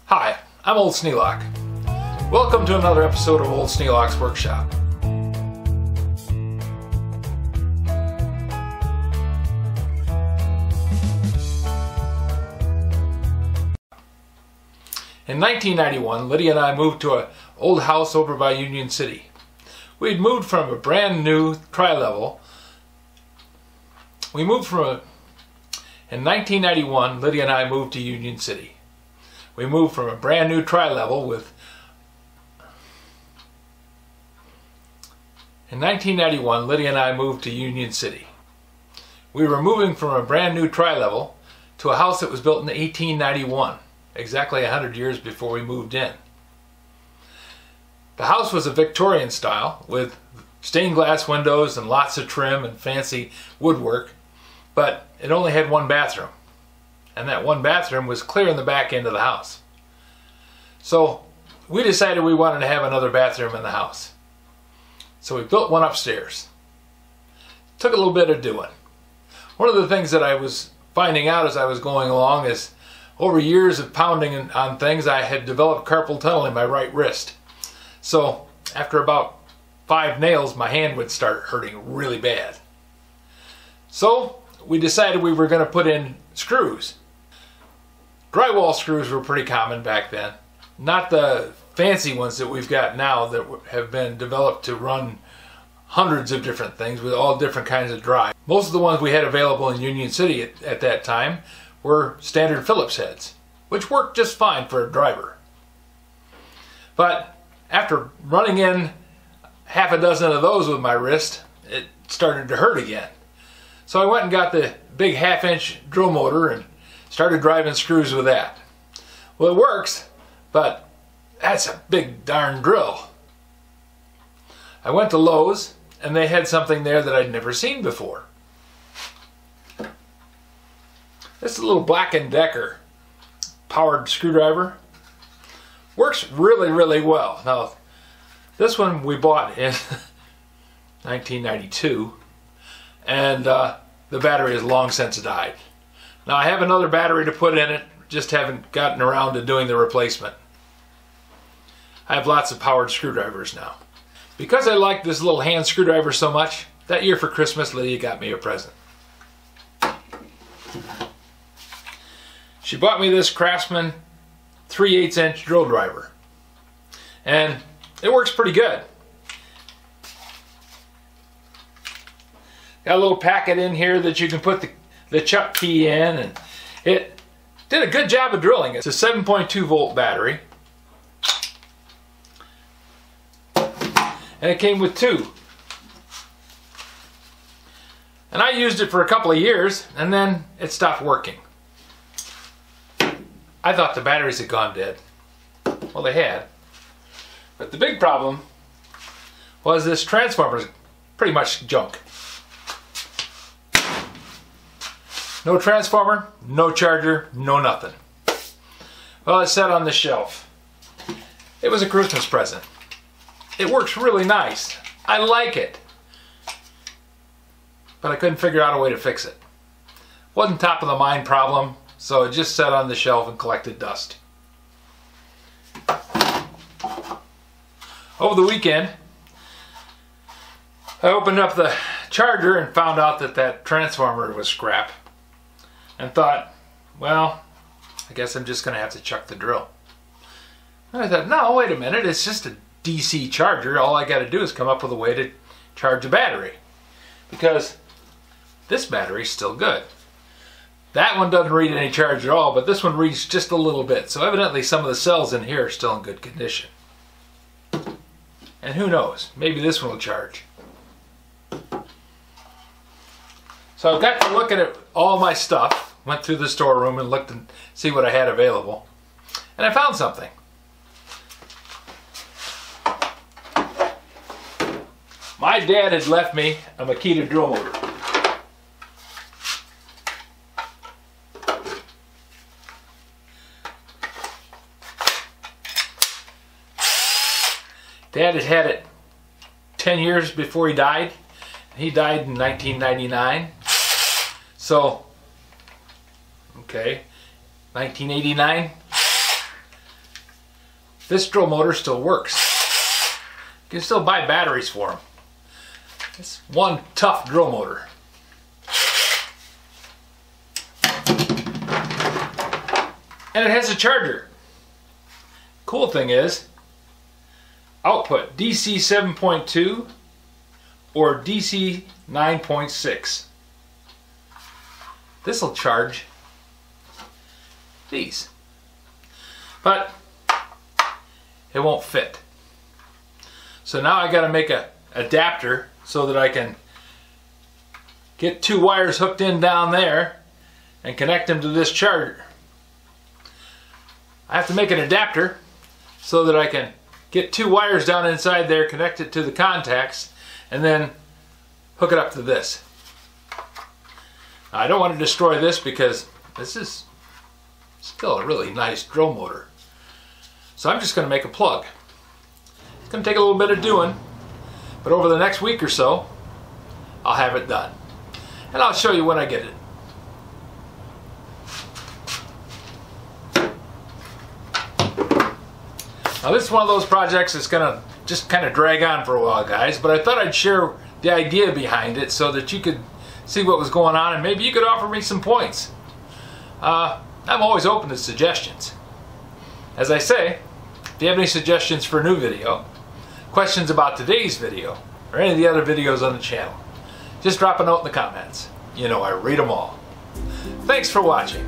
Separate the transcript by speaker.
Speaker 1: Hi, I'm Old Sneelock. Welcome to another episode of Old Sneelock's Workshop. In 1991, Lydia and I moved to an old house over by Union City. We'd moved from a brand new tri-level. In 1991, Lydia and I moved to Union City. We moved from a brand new tri-level with... In 1991, Lydia and I moved to Union City. We were moving from a brand new tri-level to a house that was built in 1891, exactly 100 years before we moved in. The house was a Victorian style with stained glass windows and lots of trim and fancy woodwork, but it only had one bathroom. And that one bathroom was clear in the back end of the house. So we decided we wanted to have another bathroom in the house. So we built one upstairs. Took a little bit of doing. One of the things that I was finding out as I was going along is over years of pounding on things, I had developed carpal tunnel in my right wrist. So after about 5 nails, my hand would start hurting really bad. So we decided we were going to put in screws. Drywall screws were pretty common back then. Not the fancy ones that we've got now that have been developed to run hundreds of different things with all different kinds of drive. Most of the ones we had available in Union City at that time were standard Phillips heads, which worked just fine for a driver. But after running in half a dozen of those with my wrist, it started to hurt again. So I went and got the big 1/2-inch drill motor and started driving screws with that. Well, it works, but that's a big darn drill. I went to Lowe's and they had something there that I'd never seen before. This is a little Black & Decker powered screwdriver. Works really, really well. Now, this one we bought in 1992, and the battery has long since died. Now I have another battery to put in it, just haven't gotten around to doing the replacement. I have lots of powered screwdrivers now. Because I like this little hand screwdriver so much, that year for Christmas Lydia got me a present. She bought me this Craftsman 3/8-inch drill driver. And it works pretty good. Got a little packet in here that you can put the chuck key in, and it did a good job of drilling. It's a 7.2 volt battery. And it came with 2. And I used it for a couple of years, and then it stopped working. I thought the batteries had gone dead. Well, they had. But the big problem was this transformer's pretty much junk. No transformer, no charger, no nothing. Well, it sat on the shelf. It was a Christmas present. It works really nice. I like it. But I couldn't figure out a way to fix it. Wasn't top of the mind problem, so it just sat on the shelf and collected dust. Over the weekend, I opened up the charger and found out that that transformer was scrap. And thought, well, I guess I'm just going to have to chuck the drill. And I thought, no, wait a minute, it's just a DC charger. All I got to do is come up with a way to charge a battery. Because this battery's still good. That one doesn't read any charge at all, but this one reads just a little bit. So evidently some of the cells in here are still in good condition. And who knows, maybe this one will charge. So I've got to look at all my stuff. Went through the storeroom and looked and see what I had available. And I found something. My dad had left me a Makita drill motor. Dad had it 10 years before he died. He died in 1999. So, okay, 1989. this drill motor still works. You can still buy batteries for them. It's one tough drill motor. And it has a charger. Cool thing is, output DC 7.2 or DC 9.6. This will charge these, but it won't fit. So now I got to make a adapter so that I can get two wires hooked in down there and connect them to this charger. I have to make an adapter so that I can get two wires down inside there, connect it to the contacts, and then hook it up to this. Now, I don't want to destroy this because this is still a really nice drill motor. So I'm just going to make a plug. It's going to take a little bit of doing, but over the next week or so, I'll have it done. And I'll show you when I get it. Now this is one of those projects that's going to just kind of drag on for a while, guys, but I thought I'd share the idea behind it so that you could see what was going on and maybe you could offer me some points. I'm always open to suggestions. As I say, if you have any suggestions for a new video, questions about today's video, or any of the other videos on the channel, just drop a note in the comments. You know I read them all. Thanks for watching.